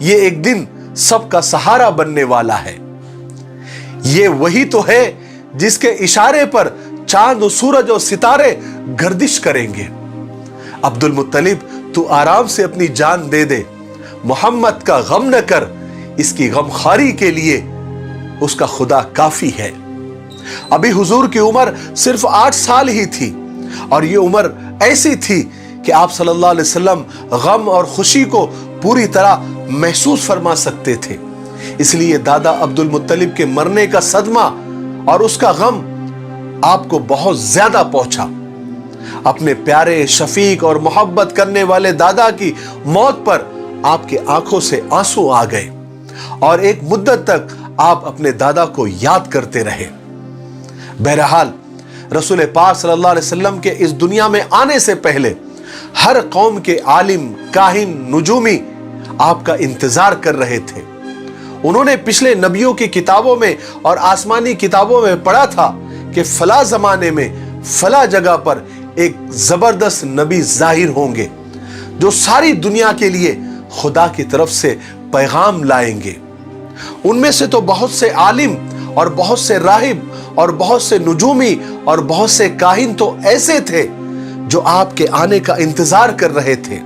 یہ ایک دن سب کا سہارا بننے والا ہے۔ یہ وہی تو ہے جس کے اشارے پر چاند و سورج اور ستارے گردش کریں گے۔ عبد المطلب تو آرام سے اپنی جان دے دے، محمد کا غم نہ کر، اس کی غم خاری کے لیے اس کا خدا کافی ہے۔ ابھی حضور کی عمر صرف 8 سال ہی تھی، اور یہ عمر ایسی تھی کہ آپ صلی اللہ علیہ وسلم غم اور خوشی کو پوری طرح محسوس فرما سکتے تھے۔ اس لیے دادا عبد المطلب کے مرنے کا صدمہ اور اس کا غم آپ کو بہت زیادہ پہنچا۔ اپنے پیارے، شفیق اور محبت کرنے والے دادا کی موت پر آپ کے آنکھوں سے آنسو آ گئے، اور ایک مدت تک آپ اپنے دادا کو یاد کرتے رہے۔ بہرحال رسول پاک صلی اللہ علیہ وسلم کے اس دنیا میں آنے سے پہلے ہر قوم کے عالم، کاہن، نجومی آپ کا انتظار کر رہے تھے۔ انہوں نے پچھلے نبیوں کی کتابوں میں اور آسمانی کتابوں میں پڑھا تھا کہ فلاں زمانے میں فلاں جگہ پر ایک زبردست نبی ظاہر ہوں گے جو ساری دنیا کے لیے خدا کی طرف سے پیغام لائیں گے۔ ان میں سے تو بہت سے عالم اور بہت سے راہب اور بہت سے نجومی اور بہت سے کاہن تو ایسے تھے جو آپ کے آنے کا انتظار کر رہے تھے،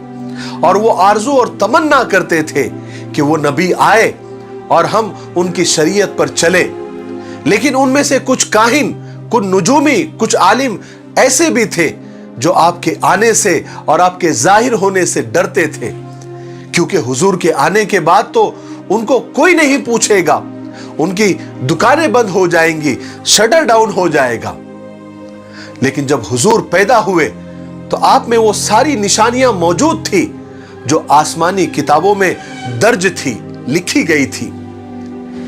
اور وہ آرزو اور تمنا کرتے تھے کہ وہ نبی آئے اور ہم ان کی شریعت پر چلیں۔ لیکن ان میں سے کچھ کاہن، کچھ نجومی، کچھ عالم ایسے بھی تھے جو آپ کے آنے سے اور آپ کے ظاہر ہونے سے ڈرتے تھے، کیونکہ حضور کے آنے کے بعد تو ان کو کوئی نہیں پوچھے گا، ان کی دکانیں بند ہو جائیں گی، شٹر ڈاؤن ہو جائے گا۔ لیکن جب حضور پیدا ہوئے تو آپ میں وہ ساری نشانیاں موجود تھی جو آسمانی کتابوں میں درج تھی، لکھی گئی تھی۔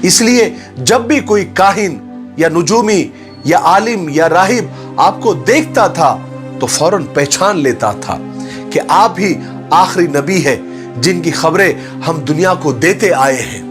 اس لیے جب بھی کوئی کاہن یا نجومی یا عالم یا راہب آپ کو دیکھتا تھا تو فوراً پہچان لیتا تھا کہ آپ ہی آخری نبی ہے جن کی خبریں ہم دنیا کو دیتے آئے ہیں۔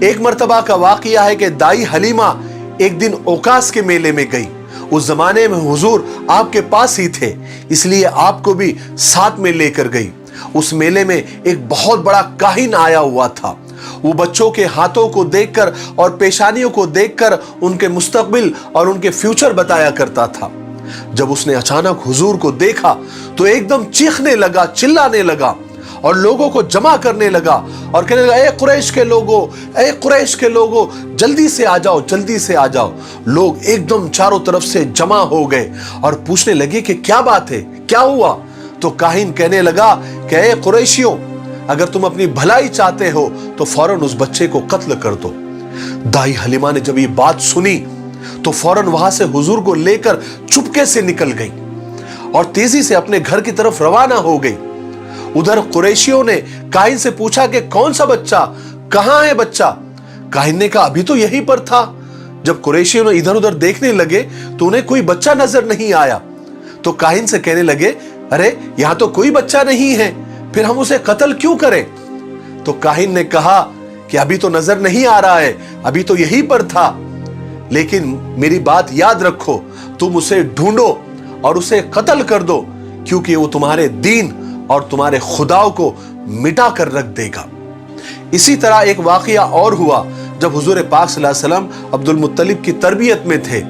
ایک مرتبہ کا واقعہ ہے کہ دائی حلیمہ ایک دن اوکاس کے میلے میں گئی۔ اس زمانے میں حضور آپ کے پاس ہی تھے، اس لیے آپ کو بھی ساتھ میں لے کر گئی۔ اس میلے میں ایک بہت بڑا کاہن آیا ہوا تھا۔ وہ بچوں کے ہاتھوں کو دیکھ کر اور پیشانیوں کو دیکھ کر ان کے مستقبل اور ان کے فیوچر بتایا کرتا تھا۔ جب اس نے اچانک حضور کو دیکھا تو ایک دم چیخنے لگا، چلانے لگا اور لوگوں کو جمع کرنے لگا اور کہنے لگا، اے قریش کے لوگوں، اے قریش کے لوگوں، جلدی سے آ جاؤ، جلدی سے آ جاؤ۔ لوگ ایک دم چاروں طرف سے جمع ہو گئے اور پوچھنے لگے کہ کیا بات ہے، کیا ہوا؟ تو کاہن کہنے لگا کہ اے قریشیوں، اگر تم اپنی بھلائی چاہتے ہو تو فوراً اس بچے کو قتل کر دو۔ دائی حلیمہ نے جب یہ بات سنی تو فوراً وہاں سے حضور کو لے کر چپکے سے نکل گئی اور تیزی سے اپنے گھر کی طرف روانہ ہو گئی۔ ادھر قریشیوں نے کاہن سے پوچھا کہ کون سا بچہ، کہاں ہے بچہ؟ کاہن نے کہا ابھی تو یہیں پر تھا۔ جب قریشیوں نے ادھر ادھر دیکھنے لگے تو انہیں کوئی بچہ نظر نہیں آیا، تو کاہن سے کہنے لگے، ارے یہاں تو کوئی بچہ نہیں ہے، پھر ہم اسے قتل کیوں کریں؟ تو کاہن نے کہا کہ ابھی تو نظر نہیں آ رہا ہے، ابھی تو یہیں پر تھا، لیکن میری بات یاد رکھو، تم اسے ڈھونڈو اور اسے قتل کر دو، کیونکہ وہ تمہارے دین اور تمہارے خداؤں کو مٹا کر رکھ دے گا۔ اسی طرح ایک واقعہ اور ہوا جب حضور پاک صلی اللہ علیہ وسلم عبد المطلب کی تربیت میں تھے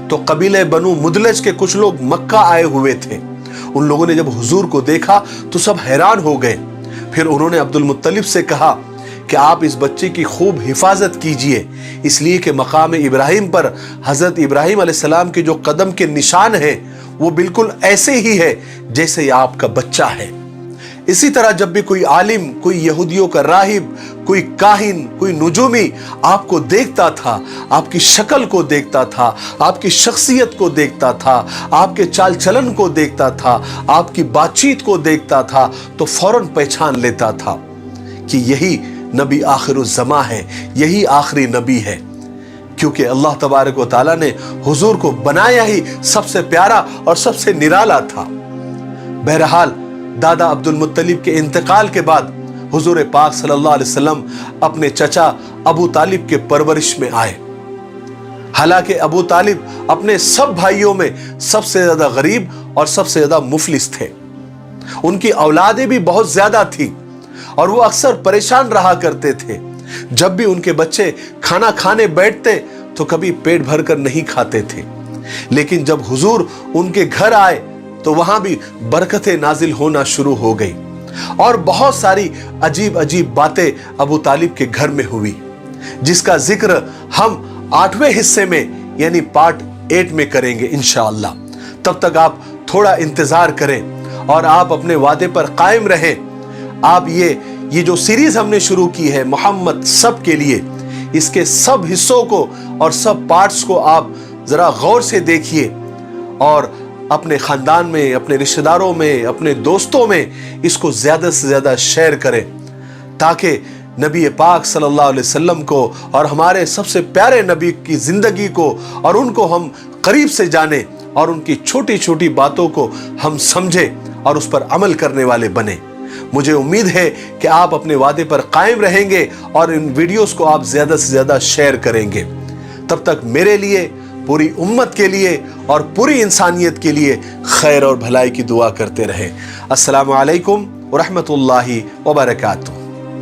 تو قبیلہ بنو مدلج کے کچھ لوگ مکہ آئے ہوئے تھے۔ ان لوگوں نے جب حضور کو دیکھا تو سب حیران ہو گئے۔ پھر انہوں نے عبد المطلب سے کہا کہ آپ اس بچے کی خوب حفاظت کیجئے، اس لیے کہ مقام ابراہیم پر حضرت ابراہیم علیہ السلام کے جو قدم کے نشان ہیں وہ بالکل ایسے ہی ہے جیسے یہ آپ کا بچہ ہے۔ اسی طرح جب بھی کوئی عالم، کوئی یہودیوں کا راہب، کوئی کاہن، کوئی نجومی آپ کو دیکھتا تھا، آپ کی شکل کو دیکھتا تھا، آپ کی شخصیت کو دیکھتا تھا، آپ کے چال چلن کو دیکھتا تھا، آپ کی بات چیت کو دیکھتا تھا تو فوراً پہچان لیتا تھا کہ یہی نبی آخر الزماں ہے، یہی آخری نبی ہے، کیونکہ اللہ تبارک و تعالیٰ نے حضور کو بنایا ہی سب سے پیارا اور سب سے نرالا تھا۔ بہرحال دادا عبد المطلب کے انتقال کے بعد حضور پاک صلی اللہ علیہ وسلم اپنے چچا ابو طالب کے پرورش میں آئے۔ حالانکہ ابو طالب اپنے سب بھائیوں میں سب سے زیادہ غریب اور سب سے زیادہ مفلس تھے۔ ان کی اولادیں بھی بہت زیادہ تھیں اور وہ اکثر پریشان رہا کرتے تھے۔ جب بھی ان کے بچے کھانا کھانے بیٹھتے تو کبھی پیٹ بھر کر نہیں کھاتے تھے، لیکن جب حضور ان کے گھر آئے تو وہاں بھی برکتیں نازل ہونا شروع ہو گئی، اور بہت ساری عجیب عجیب باتیں ابو طالب کے گھر میں ہوئی، جس کا ذکر ہم 8ویں حصے میں یعنی پارٹ 8 میں کریں گے انشاءاللہ۔ تب تک آپ تھوڑا انتظار کریں اور آپ اپنے وعدے پر قائم رہیں۔ آپ یہ جو سیریز ہم نے شروع کی ہے محمد سب کے لیے، اس کے سب حصوں کو اور سب پارٹس کو آپ ذرا غور سے دیکھیے، اور اپنے خاندان میں، اپنے رشتہ داروں میں، اپنے دوستوں میں اس کو زیادہ سے زیادہ شیئر کریں، تاکہ نبی پاک صلی اللہ علیہ وسلم کو اور ہمارے سب سے پیارے نبی کی زندگی کو اور ان کو ہم قریب سے جانیں، اور ان کی چھوٹی چھوٹی باتوں کو ہم سمجھیں اور اس پر عمل کرنے والے بنیں۔ مجھے امید ہے کہ آپ اپنے وعدے پر قائم رہیں گے اور ان ویڈیوز کو آپ زیادہ سے زیادہ شیئر کریں گے۔ تب تک میرے لیے، پوری امت کے لیے اور پوری انسانیت کے لیے خیر اور بھلائی کی دعا کرتے رہیں۔ السلام علیکم ورحمۃ اللہ وبرکاتہ۔